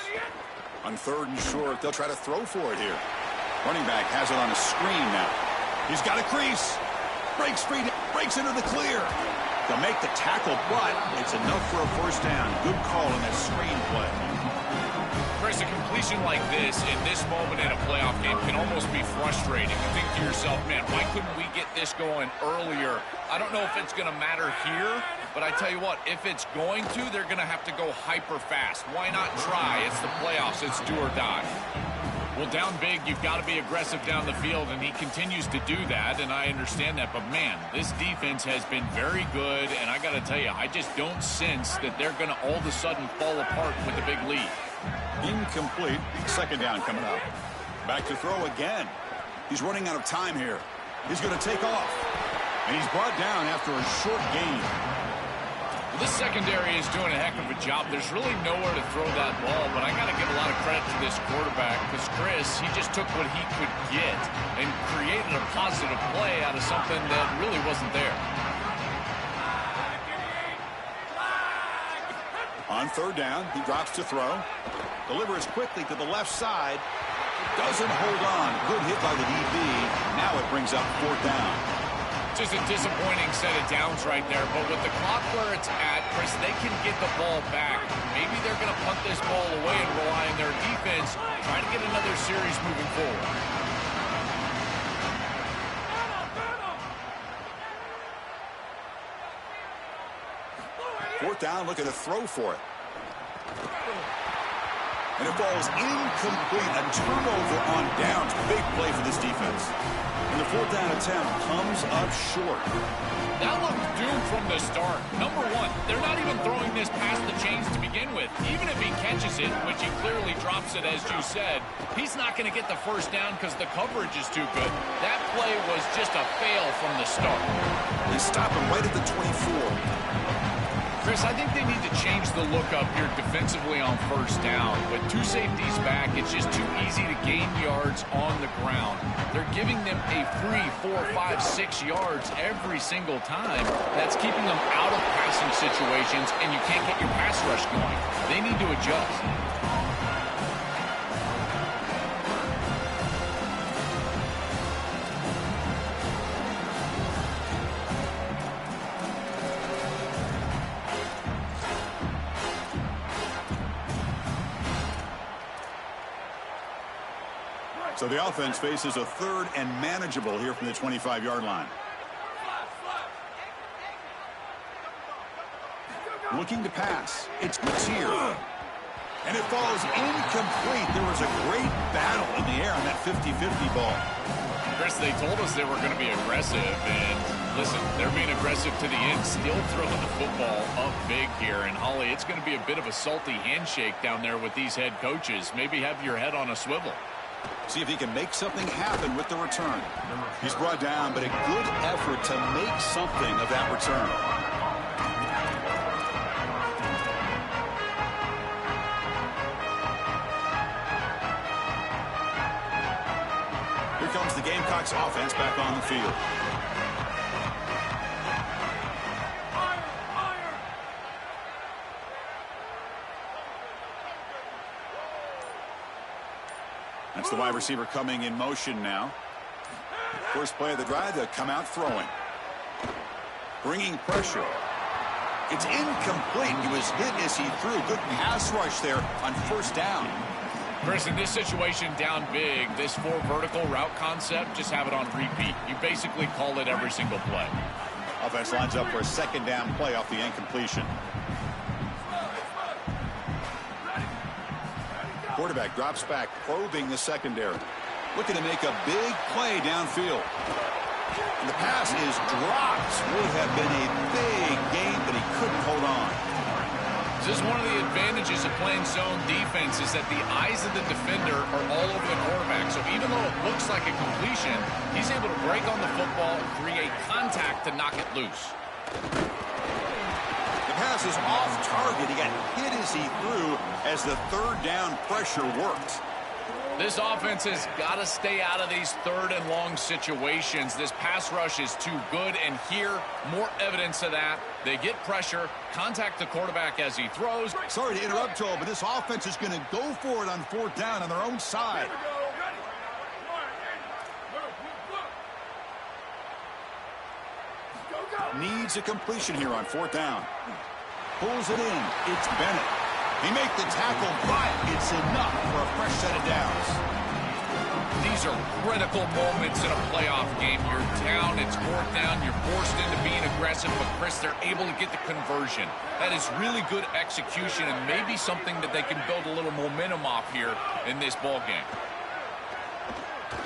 On 3rd and short, they'll try to throw for it here. Running back has it on a screen now. He's got a crease. Breaks free, breaks into the clear. They'll make the tackle, but it's enough for a first down. Good call in that screen play. Chris, a completion like this in this moment in a playoff game can almost be frustrating. You think to yourself, man, why couldn't we get this going earlier? I don't know if it's going to matter here, but I tell you what, if it's going to, they're going to have to go hyper fast. Why not try? It's the playoffs. It's do or die. Well, down big, you've got to be aggressive down the field, and he continues to do that, and I understand that. But, man, this defense has been very good, and I got to tell you, I just don't sense that they're going to all of a sudden fall apart with a big lead. Incomplete. Second down coming up. Back to throw again. He's running out of time here. He's going to take off. And he's brought down after a short gain. Well, this secondary is doing a heck of a job. There's really nowhere to throw that ball, but I got to give a lot of credit to this quarterback because Chris, he just took what he could get and created a positive play out of something that really wasn't there. On third down, he drops to throw. Delivers quickly to the left side. Doesn't hold on. Good hit by the DB. Now it brings up fourth down. Just a disappointing set of downs right there, but with the clock where it's at, Chris, they can get the ball back. Maybe they're going to punt this ball away and rely on their defense, trying to get another series moving forward. Fourth down, looking to throw for it. And it falls incomplete. A turnover on downs. Big play for this defense. And the fourth down attempt comes up short. That looked doomed from the start. Number one, they're not even throwing this past the chains to begin with. Even if he catches it, which he clearly drops it, as you said, he's not going to get the first down because the coverage is too good. That play was just a fail from the start. They stop him right at the 24. Chris, I think they need to change the look up here defensively on first down. With two safeties back, it's just too easy to gain yards on the ground. They're giving them a free 4, 5, 6 yards every single time. That's keeping them out of passing situations, and you can't get your pass rush going. They need to adjust. So the offense faces a third and manageable here from the 25-yard line. Looking to pass. It's Mateer. And it falls incomplete. There was a great battle in the air on that 50-50 ball. Chris, they told us they were going to be aggressive, and listen, they're being aggressive to the end, still throwing the football up big here. And, Holly, it's going to be a bit of a salty handshake down there with these head coaches. Maybe have your head on a swivel. See if he can make something happen with the return. He's brought down, but a good effort to make something of that return. Here comes the Gamecocks offense back on the field. That's the wide receiver coming in motion now. First play of the drive, they'll come out throwing. Bringing pressure. It's incomplete. He was hit as he threw. Good pass rush there on first down. Chris, in this situation down big, this 4 vertical route concept, just have it on repeat. You basically call it every single play. Offense lines up for a second down play off the incompletion. Quarterback drops back, probing the secondary. Looking to make a big play downfield. And the pass is dropped. Would have been a big gain, but he couldn't hold on. This is one of the advantages of playing zone defense is that the eyes of the defender are all over the quarterback. So even though it looks like a completion, he's able to break on the football and create contact to knock it loose. The pass is off target. He got hit as he threw as the third down pressure worked. This offense has got to stay out of these third and long situations. This pass rush is too good, and here, more evidence of that. They get pressure, contact the quarterback as he throws. Sorry to interrupt, Joel, but this offense is going to go for it on fourth down on their own side. Needs a completion here on fourth down. Pulls it in. It's Bennett. He makes the tackle, but it's enough for a fresh set of downs. These are critical moments in a playoff game. You're down, it's fourth down, you're forced into being aggressive, but Chris, they're able to get the conversion. That is really good execution and maybe something that they can build a little momentum off here in this ball game.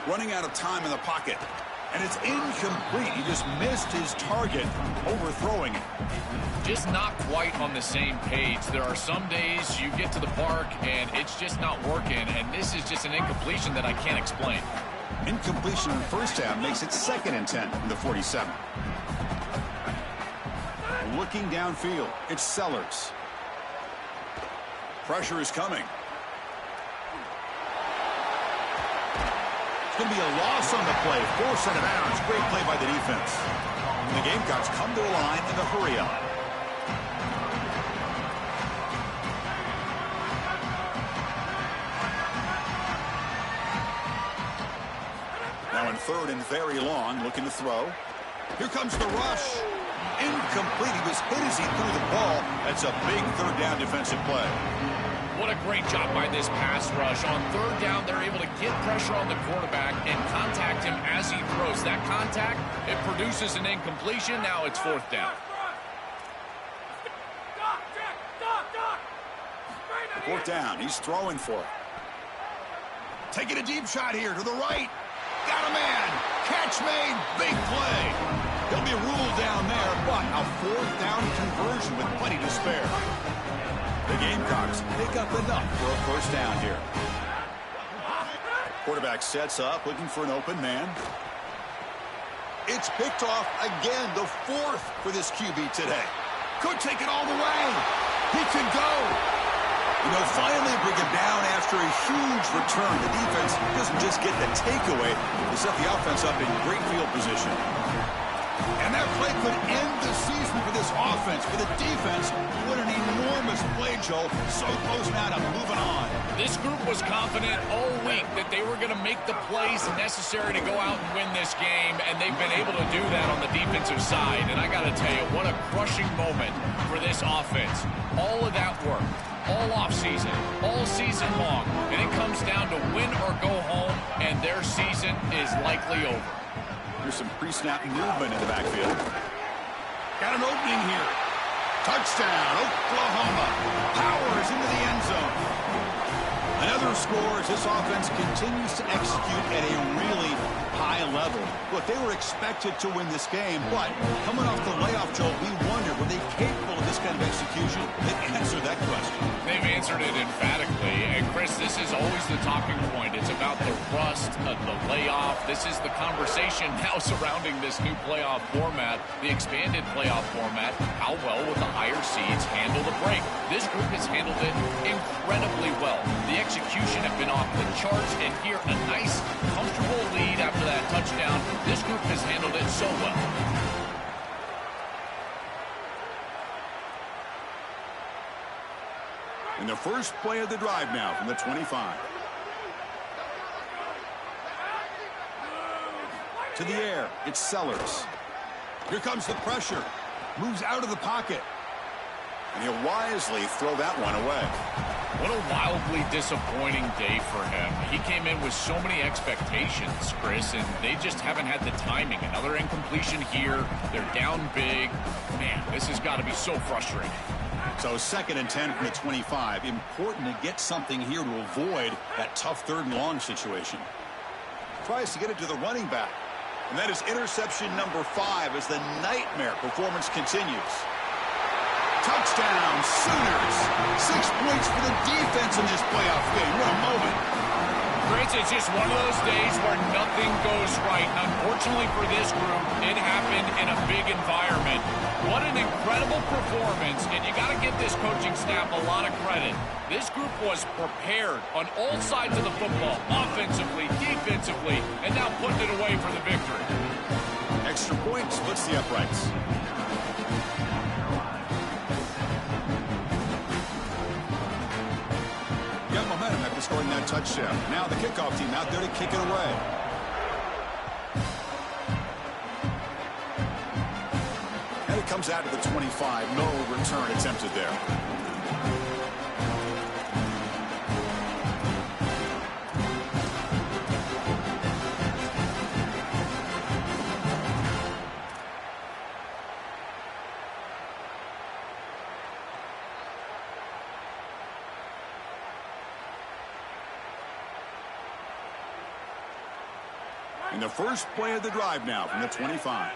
Running out of time in the pocket. And it's incomplete. He just missed his target, overthrowing it. Just not quite on the same page. There are some days you get to the park and it's just not working, and this is just an incompletion that I can't explain. Incompletion in the first half makes it 2nd and 10 in the 47. Looking downfield, it's Sellers. Pressure is coming. It's going to be a loss on the play. Force out of bounds. Great play by the defense. And the Gamecocks come to the line in the hurry-up. Now in 3rd and very long, looking to throw. Here comes the rush. Incomplete. He was hit as he threw the ball. That's a big 3rd down defensive play. What a great job by this pass rush. On 3rd down, they're able to get pressure on the quarterback and contact him as he throws. That contact, it produces an incompletion. Now it's 4th down. 4th down. He's throwing for it. Taking a deep shot here to the right. Got a man. Catch made. Big play. He'll be ruled down there, but a 4th down conversion with plenty to spare. The Gamecocks pick up enough for a 1st down here. Quarterback sets up, looking for an open man. It's picked off again, the 4th for this QB today. Could take it all the way. He can go. You know, finally bring him down after a huge return. The defense doesn't just get the takeaway. They set the offense up in great field position. And that play could end the season for this offense. For the defense, what an enormous play, Joe. So close now to moving on. This group was confident all week that they were going to make the plays necessary to go out and win this game, and they've been able to do that on the defensive side. And I got to tell you, what a crushing moment for this offense. All of that work, all offseason, all season long, and it comes down to win or go home, and their season is likely over. Here's some pre-snap movement in the backfield. Got an opening here. Touchdown, Oklahoma. Powers into the end zone. Another score as this offense continues to execute at a really high level. Look, they were expected to win this game, but coming off the layoff, Joe, we wonder, were they capable of this kind of execution? They answered that question. They've answered it emphatically. And, Chris, this is always the talking point. It's about the rust of the layoff. This is the conversation now surrounding this new playoff format, the expanded playoff format. How well will the higher seeds handle the break? This group has handled it incredibly well. The execution have been off the charts, and here a nice, comfortable lead after that touchdown. This group has handled it so well. And the first play of the drive now from the 25. To the air, it's Sellers. Here comes the pressure. Moves out of the pocket. And he'll wisely throw that one away. What a wildly disappointing day for him. He came in with so many expectations, Chris, and they just haven't had the timing. Another incompletion here. They're down big. Man, this has got to be so frustrating. So 2nd and 10 from the 25. Important to get something here to avoid that tough 3rd and long situation. Tries to get it to the running back. And that is interception number 5 as the nightmare performance continues. Touchdown, Sooners. 6 points for the defense in this playoff game. What a moment. Chris, it's just one of those days where nothing goes right. Unfortunately for this group, it happened in a big environment. What an incredible performance, and you got to give this coaching staff a lot of credit. This group was prepared on all sides of the football, offensively, defensively, and now putting it away for the victory. Extra point splits the uprights. Got momentum after scoring that touchdown. Now the kickoff team out there to kick it away. And it comes out to the 25. No return attempted there. And the first play of the drive now from the 25.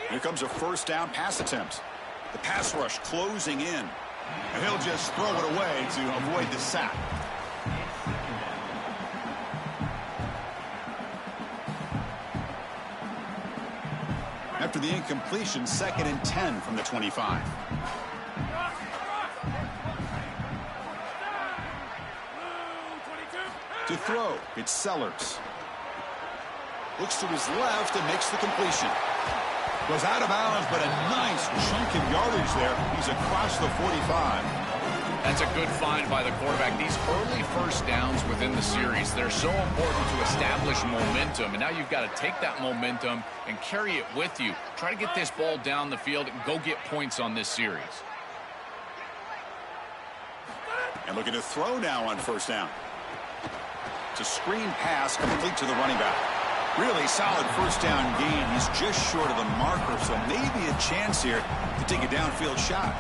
Here comes a first down pass attempt. The pass rush closing in. And he'll just throw it away to avoid the sack. After the incompletion, 2nd and 10 from the 25. To throw, it's Sellers. Looks to his left and makes the completion. Goes out of bounds, but a nice chunk of yardage there. He's across the 45. That's a good find by the quarterback. These early first downs within the series, they're so important to establish momentum. And now you've got to take that momentum and carry it with you. Try to get this ball down the field and go get points on this series. And looking to throw now on first down. It's a screen pass complete to the running back. Really solid first down gain. He's just short of the marker, so maybe a chance here to take a downfield shot.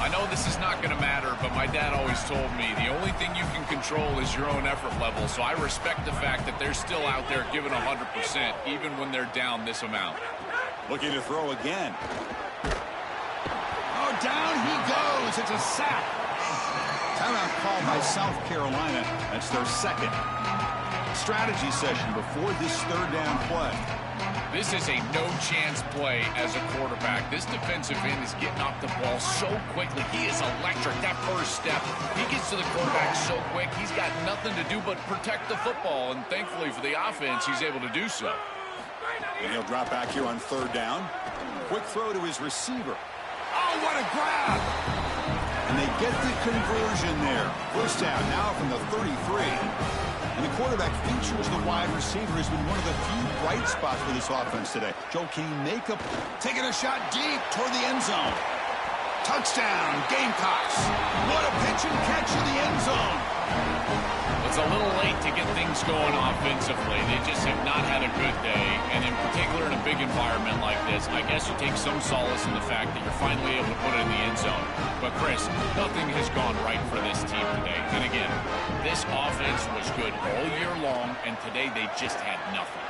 I know this is not going to matter, but my dad always told me the only thing you can control is your own effort level, so I respect the fact that they're still out there giving 100%, even when they're down this amount. Looking to throw again. Oh, down he goes. It's a sack. Timeout called by South Carolina. That's their second. Strategy session before this third down play. This is a no-chance play as a quarterback. This defensive end is getting off the ball so quickly. He is electric. That first step, he gets to the quarterback so quick. He's got nothing to do but protect the football, and thankfully for the offense, he's able to do so. And he'll drop back here on third down. Quick throw to his receiver. Oh, what a grab! And they get the conversion there. First down now from the 33. And the quarterback features the wide receiver has been one of the few bright spots for this offense today. Joe, can he make a... Taking a shot deep toward the end zone. Touchdown, Gamecocks. What a pitch and catch in the end zone. It's a little late to get things going offensively. They just have not had a good day. And in particular, in a big environment like this, I guess you take some solace in the fact that you're finally able to put it in the end zone. But, Chris, nothing has gone right for this team today. And again, this offense was good all year long, and today they just had nothing.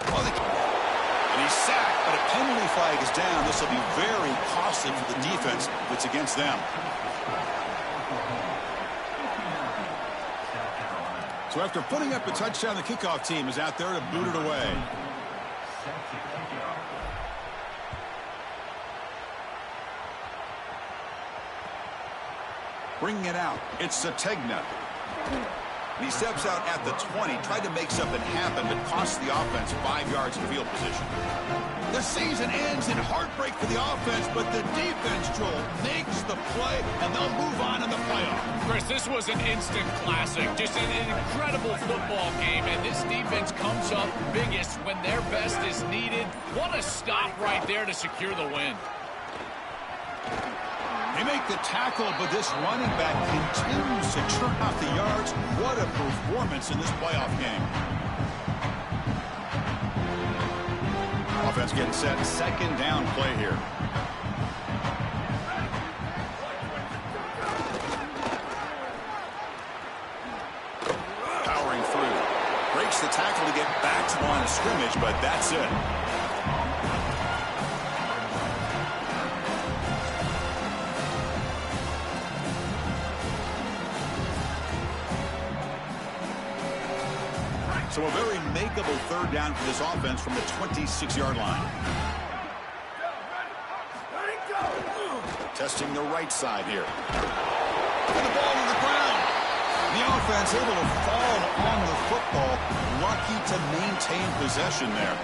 And he's sacked, but a penalty flag is down. This will be very costly for the defense that's against them. So after putting up a touchdown, the kickoff team is out there to boot it away. Bringing it out, it's Sategna. And he steps out at the 20, tried to make something happen, but cost the offense 5 yards in field position. The season ends in heartbreak for the offense, but the defense, Joel, makes the play, and they'll move on in the playoff. Chris, this was an instant classic. Just an incredible football game, and this defense comes up biggest when their best is needed. What a stop right there to secure the win. They make the tackle, but this running back continues to churn out the yards. What a performance in this playoff game. Offense getting set. Second down play here. Powering through. Breaks the tackle to get back to the line of scrimmage, but that's it. So a very makeable third down for this offense from the 26-yard line. Testing the right side here. And the ball to the ground. The offense able to fall on the football. Lucky to maintain possession there.